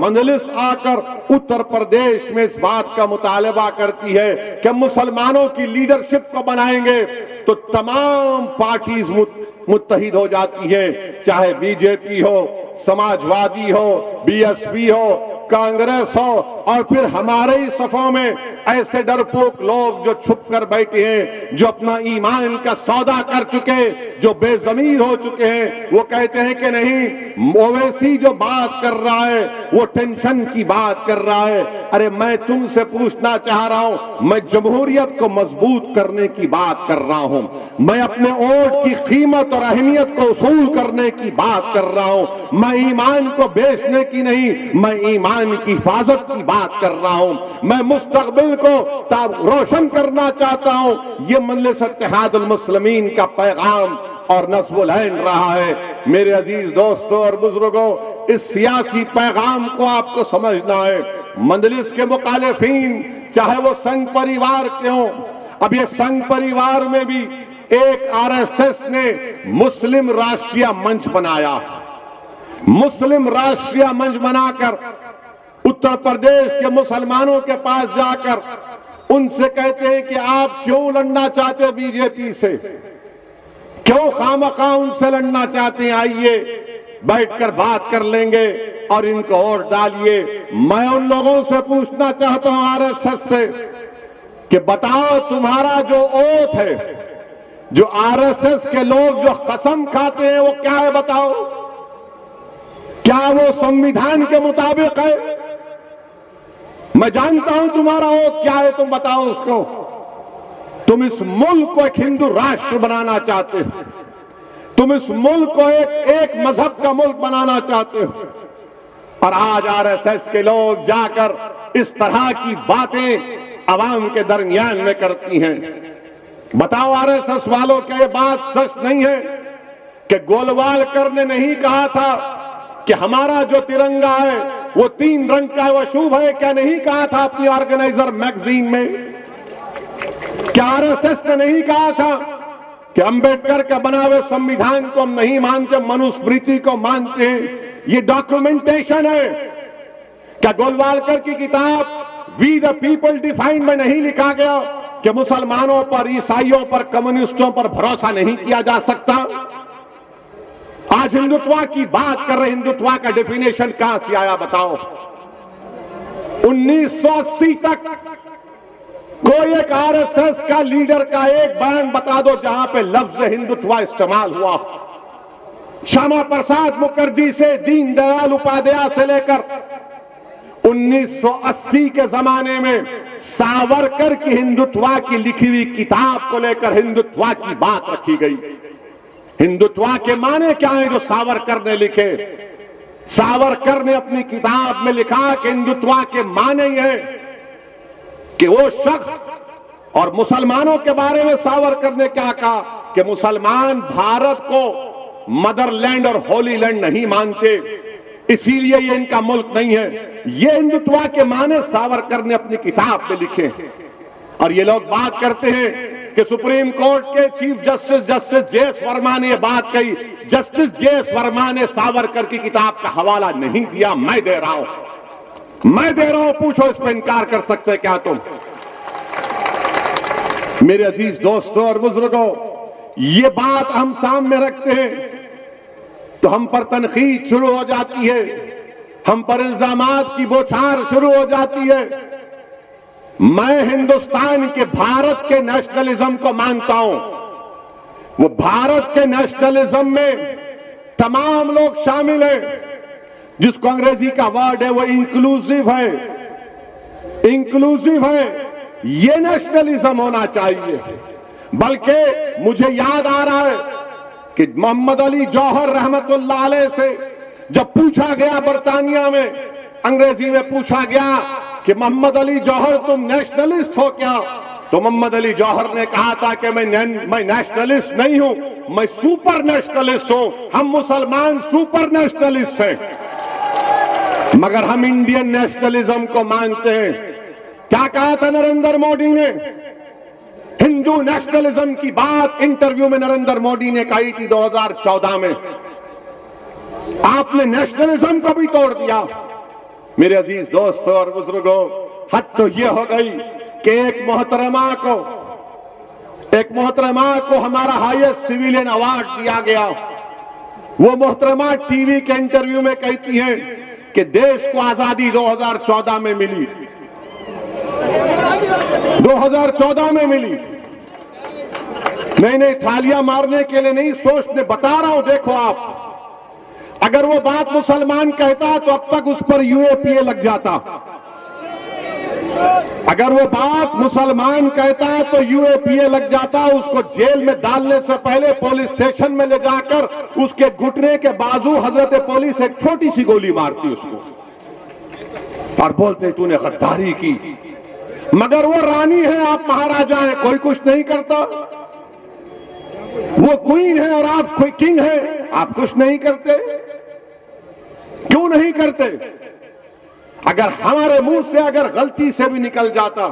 मजलिस आकर उत्तर प्रदेश में इस बात का मुतालबा करती है कि मुसलमानों की लीडरशिप को बनाएंगे, तो तमाम पार्टीज मुत्तहिद हो जाती है, चाहे बीजेपी हो, समाजवादी हो, बीएसपी हो, कांग्रेस हो, और फिर हमारे ही सफों में ऐसे डरपोक लोग जो छुप कर बैठे हैं, जो अपना ईमान का सौदा कर चुके, जो बेजमीर हो चुके हैं, वो कहते हैं कि नहीं, ओवैसी जो बात कर रहा है वो टेंशन की बात कर रहा है। अरे मैं तुमसे पूछना चाह रहा हूं, मैं जमहूरियत को मजबूत करने की बात कर रहा हूं, मैं अपने वोट की कीमत और अहमियत को उसूल करने की बात कर रहा हूं, मैं ईमान को बेचने की नहीं, मैं ईमान की हिफाजत की बात कर रहा हूं, मैं मुस्तकबिल को रोशन करना चाहता हूं। ये मजलिस इत्तेहादुल मुस्लिमीन का पैगाम और नस्बुल ऐन रहा है। मेरे अजीज दोस्तों और बुजुर्गों, इस सियासी पैगाम को आपको समझना है। मजलिस के मुखालिफिन चाहे वो संघ परिवार के हों, अब ये संघ परिवार में भी एक आरएसएस ने मुस्लिम राष्ट्रीय मंच बनाया। मुस्लिम राष्ट्रीय मंच बनाकर उत्तर प्रदेश के मुसलमानों के पास जाकर उनसे कहते हैं कि आप क्यों लड़ना चाहते हो बीजेपी से, क्यों खामखा उनसे लड़ना चाहते हैं, आइए बैठकर बात कर लेंगे और इनको वोट डालिए। मैं उन लोगों से पूछना चाहता हूं आरएसएस से कि बताओ तुम्हारा जो ओथ है, जो आरएसएस के लोग जो कसम खाते हैं वो क्या है, बताओ, क्या वो संविधान के मुताबिक है? मैं जानता हूं तुम्हारा ओथ क्या है, तुम बताओ उसको। तुम इस मुल्क को एक हिंदू राष्ट्र बनाना चाहते हो, तुम इस मुल्क को एक मजहब का मुल्क बनाना चाहते हो, और आज आरएसएस के लोग जाकर इस तरह की बातें अवाम के दरमियान में करती हैं। बताओ आरएसएस वालों, क्या ये बात सच नहीं है कि गोलवालकर ने नहीं कहा था कि हमारा जो तिरंगा है वो 3 रंग का है, वो शुभ है? क्या नहीं कहा था अपनी ऑर्गेनाइजर मैगजीन में? क्या आरएसएस ने नहीं कहा था कि अंबेडकर के बना हुए संविधान को हम नहीं मानते, मनुस्मृति को मानते हैं? ये डॉक्यूमेंटेशन है। क्या गोलवालकर की किताब वी द पीपल डिफाइंड में नहीं लिखा गया कि मुसलमानों पर, ईसाइयों पर, कम्युनिस्टों पर भरोसा नहीं किया जा सकता? आज हिंदुत्व की बात कर रहे, हिंदुत्व का डेफिनेशन कहां से आया बताओ? 1980 तक कोई एक आरएसएस का लीडर का एक बयान बता दो जहां पे लफ्ज हिंदुत्व इस्तेमाल हुआ। श्यामा प्रसाद मुखर्जी से दीनदयाल उपाध्याय से लेकर 1980 के जमाने में सावरकर की हिंदुत्व की लिखी हुई किताब को लेकर हिंदुत्व की बात रखी गई। हिंदुत्व के माने क्या है जो सावरकर ने लिखे? सावरकर ने अपनी किताब में लिखा कि हिंदुत्व के माने है कि वो शख्स, और मुसलमानों के बारे में सावरकर ने क्या कहा कि मुसलमान भारत को मदरलैंड और होली लैंड नहीं मानते, इसीलिए ये इनका मुल्क नहीं है। ये हिंदुत्व के माने सावरकर ने अपनी किताब में लिखे। और ये लोग बात करते हैं कि सुप्रीम कोर्ट के चीफ जस्टिस जेएस वर्मा ने यह बात कही। जस्टिस जेएस वर्मा ने सावरकर की किताब का हवाला नहीं दिया, मैं दे रहा हूं, मैं दे रहा हूं। पूछो, इस पर इनकार कर सकते क्या तुम? मेरे अजीज दोस्तों और बुजुर्गों, ये बात हम सामने रखते हैं तो हम पर तनकीद शुरू हो जाती है, हम पर इल्जामात की बौछार शुरू हो जाती है। मैं हिंदुस्तान के, भारत के नेशनलिज्म को मानता हूं। वो भारत के नेशनलिज्म में तमाम लोग शामिल हैं, जिसको अंग्रेजी का वर्ड है वो इंक्लूसिव है, इंक्लूसिव है। ये नेशनलिज्म होना चाहिए। बल्कि मुझे याद आ रहा है कि मोहम्मद अली जौहर रहमतुल्लाह अलैह से जब पूछा गया बरतानिया में, अंग्रेजी में पूछा गया कि मोहम्मद अली जौहर तुम नेशनलिस्ट हो क्या, तो मोहम्मद अली जौहर ने कहा था कि मैं नेशनलिस्ट नहीं हूं, मैं सुपर नेशनलिस्ट हूं। हम मुसलमान सुपर नेशनलिस्ट हैं, मगर हम इंडियन नेशनलिज्म को मानते हैं। क्या कहा था नरेंद्र मोदी ने? हिंदू नेशनलिज्म की बात इंटरव्यू में नरेंद्र मोदी ने कही थी 2014 में। आपने नेशनलिज्म को भी तोड़ दिया। मेरे अजीज दोस्तों और बुजुर्गों, हद तो ये हो गई कि एक मोहतरमा को हमारा हाईएस्ट सिविलियन अवार्ड दिया गया। वो मोहतरमा टीवी के इंटरव्यू में कहती हैं कि देश को आजादी 2014 में मिली, 2014 में मिली। नहीं, थालियां मारने के लिए नहीं, सोचने बता रहा हूं। देखो आप, अगर वो बात मुसलमान कहता तो अब तक उस पर यूएपीए लग जाता। अगर वो बात मुसलमान कहता तो यूएपीए लग जाता। उसको जेल में डालने से पहले पुलिस स्टेशन में ले जाकर उसके घुटने के बाजू हजरत पुलिस एक छोटी सी गोली मारती उसको और बोलते तूने गद्दारी की। मगर वो रानी है, आप महाराजा हैं, कोई कुछ नहीं करता। वो क्वीन है और आप कोई किंग है, आप कुछ नहीं करते। क्यों नहीं करते? अगर हमारे मुंह से अगर गलती से भी निकल जाता,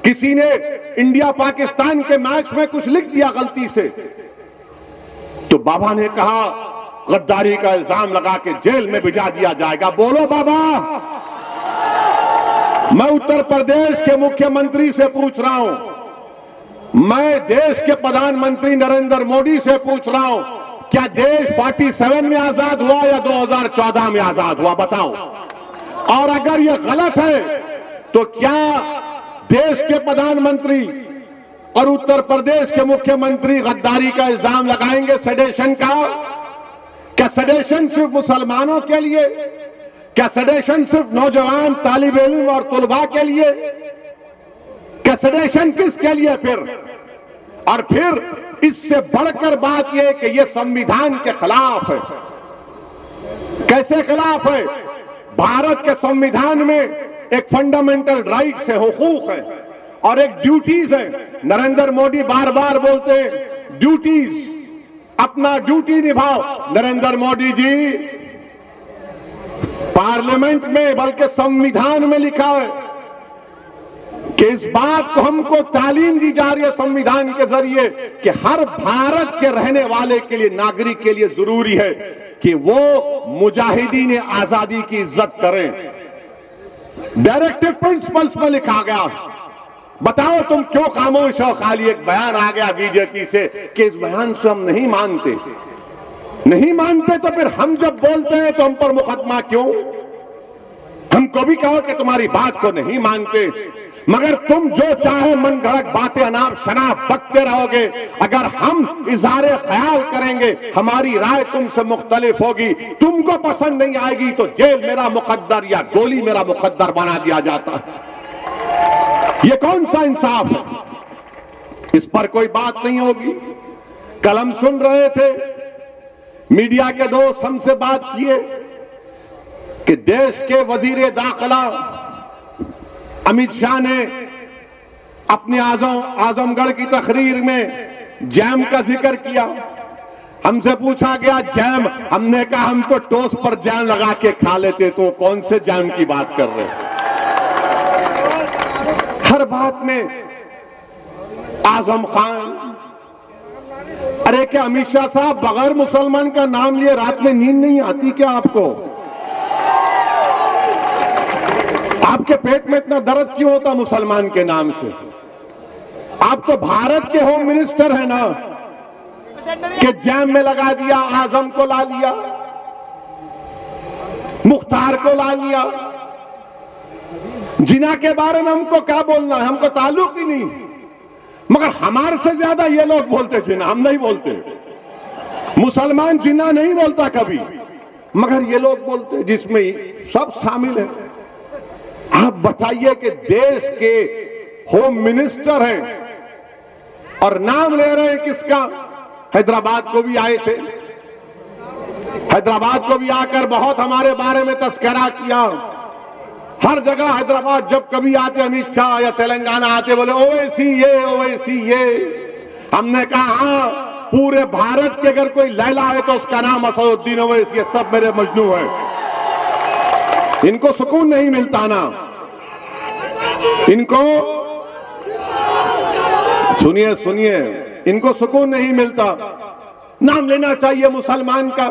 किसी ने इंडिया पाकिस्तान के मैच में कुछ लिख दिया गलती से, तो बाबा ने कहा गद्दारी का इल्जाम लगा के जेल में भिजा दिया जाएगा। बोलो बाबा। मैं उत्तर प्रदेश के मुख्यमंत्री से पूछ रहा हूं, मैं देश के प्रधानमंत्री नरेंद्र मोदी से पूछ रहा हूं, क्या देश 47 में आजाद हुआ या 2014 में आजाद हुआ? बताओ। और अगर यह गलत है तो क्या देश के प्रधानमंत्री और उत्तर प्रदेश के मुख्यमंत्री गद्दारी का इल्जाम लगाएंगे सेडेशन का? क्या सेडेशन सिर्फ मुसलमानों के लिए? क्या सेडेशन सिर्फ नौजवान तालिब इल्म और तुलबा के लिए? क्या सेडेशन किसके लिए फिर? और फिर इससे बढ़कर बात यह कि यह संविधान के खिलाफ है। कैसे खिलाफ है? भारत के संविधान में एक फंडामेंटल राइट्स है, हुकूक है और एक ड्यूटीज है। नरेंद्र मोदी बार बार बोलते हैं ड्यूटीज, अपना ड्यूटी निभाओ। नरेंद्र मोदी जी, पार्लियामेंट में बल्कि संविधान में लिखा है कि इस बात को हमको तालीम दी जा रही है संविधान के जरिए कि हर भारत के रहने वाले के लिए, नागरिक के लिए जरूरी है कि वो मुजाहिदीन आजादी की इज्जत करें। डायरेक्टिव प्रिंसिपल्स में लिखा गया। बताओ तुम क्यों खामोश हो? खाली एक बयान आ गया बीजेपी से कि इस बयान से हम नहीं मानते। नहीं मानते तो फिर हम जब बोलते हैं तो हम पर मुकदमा क्यों? हमको भी कहो कि तुम्हारी बात को नहीं मानते, मगर तुम जो चाहे मन गढ़ंत बातें अनाप शनाप बकते रहोगे। अगर हम इज़हार ख्याल करेंगे, हमारी राय तुमसे मुख्तलिफ होगी, तुमको पसंद नहीं आएगी तो जेल मेरा मुकद्दर या गोली मेरा मुकद्दर बना दिया जाता है। ये कौन सा इंसाफ है? इस पर कोई बात नहीं होगी। कल हम सुन रहे थे, मीडिया के दोस्त हमसे बात किए कि देश के वजीर दाखिला अमित शाह ने अपने आजमगढ़ की तकरीर में जैम का जिक्र किया। हमसे पूछा गया जैम, हमने कहा हम तो टोस्ट पर जैम लगा के खा लेते, तो कौन से जैम की बात कर रहे हैं? हर बात में आजम खान। अरे क्या अमित शाह साहब, बगैर मुसलमान का नाम लिए रात में नींद नहीं आती क्या आपको? आपके पेट में इतना दर्द क्यों होता मुसलमान के नाम से? आप तो भारत के होम मिनिस्टर हैं ना, कि जैम में लगा दिया, आजम को ला लिया, मुख्तार को ला लिया। जिना के बारे में हमको क्या बोलना है? हमको ताल्लुक ही नहीं। मगर हमारे से ज्यादा ये लोग बोलते जिना, हम नहीं बोलते। मुसलमान जिना नहीं बोलता कभी, मगर ये लोग बोलते, जिसमें सब शामिल है। आप बताइए कि देश के होम मिनिस्टर हैं और नाम ले रहे हैं किसका? हैदराबाद को भी आए थे, हैदराबाद को भी आकर बहुत हमारे बारे में तस्करा किया। हर जगह हैदराबाद जब कभी आते अमित शाह या तेलंगाना आते, बोले ओवैसी ये, ओवैसी ये। हमने कहा हाँ, पूरे भारत के अगर कोई लैला है तो उसका नाम असदुद्दीन ओवैसी है, सब मेरे मजनू है। इनको सुकून नहीं मिलता ना, इनको सुनिए सुनिए, इनको सुकून नहीं मिलता। नाम लेना चाहिए मुसलमान का।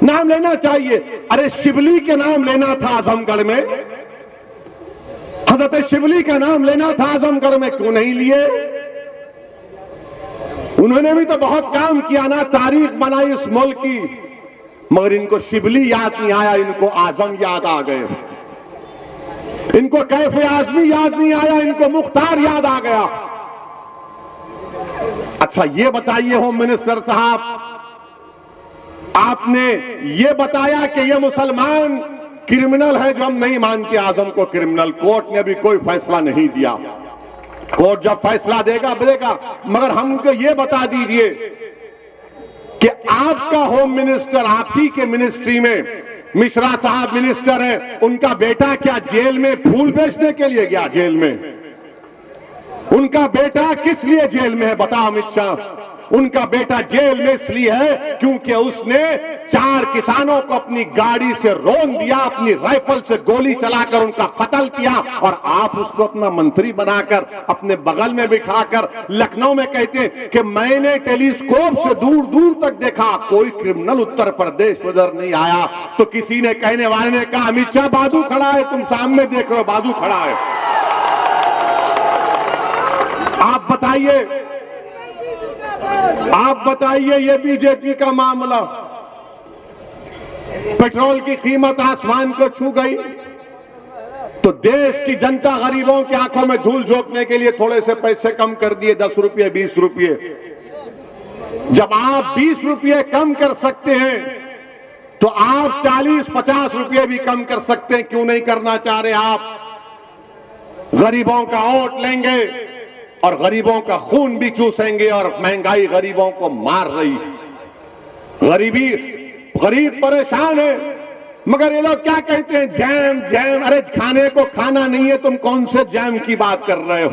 नाम लेना चाहिए। अरे शिवली के नाम लेना था आजमगढ़ में, हजरत शिवली का नाम लेना था आजमगढ़ में, क्यों नहीं लिए? उन्होंने भी तो बहुत काम किया ना, तारीख बनाई इस मुल्क की, मगर इनको शिवली याद नहीं आया, इनको आजम याद आ गए, इनको कैफ आजमी याद नहीं आया, इनको मुख्तार याद आ गया। अच्छा ये बताइए होम मिनिस्टर साहब, आपने ये बताया कि ये मुसलमान क्रिमिनल है जो हम नहीं मानते आजम को क्रिमिनल, कोर्ट ने अभी कोई फैसला नहीं दिया, कोर्ट जब फैसला देगा देगा, मगर हमको ये बता दीजिए कि आपका होम मिनिस्टर, आप ही के मिनिस्ट्री में मिश्रा साहब मिनिस्टर हैं, उनका बेटा क्या जेल में फूल बेचने के लिए गया? जेल में उनका बेटा किस लिए जेल में है बताओ अमित शाह? उनका बेटा जेल में इसलिए है क्योंकि उसने 4 किसानों को अपनी गाड़ी से रौंद दिया, अपनी राइफल से गोली चलाकर उनका कत्ल किया, और आप उसको अपना मंत्री बनाकर अपने बगल में बिठाकर लखनऊ में कहते हैं कि मैंने टेलीस्कोप से दूर दूर तक देखा, कोई क्रिमिनल उत्तर प्रदेश में नजर नहीं आया। तो किसी ने, कहने वाले ने कहा अमित शाह बाजू खड़ा है, तुम सामने देख रहे हो बाजू खड़ा है। आप बताइए ये बीजेपी का मामला, पेट्रोल की कीमत आसमान को छू गई, तो देश की जनता गरीबों की आंखों में धूल झोंकने के लिए थोड़े से पैसे कम कर दिए, 10 रुपये 20 रुपये। जब आप 20 रुपये कम कर सकते हैं तो आप 40-50 रुपये भी कम कर सकते हैं, क्यों नहीं करना चाह रहे आप? गरीबों का वोट लेंगे और गरीबों का खून भी चूसेंगे, और महंगाई गरीबों को मार रही है, गरीब परेशान है। मगर ये लोग क्या कहते हैं, जैम जैम। अरे खाने को खाना नहीं है, तुम कौन से जैम की बात कर रहे हो?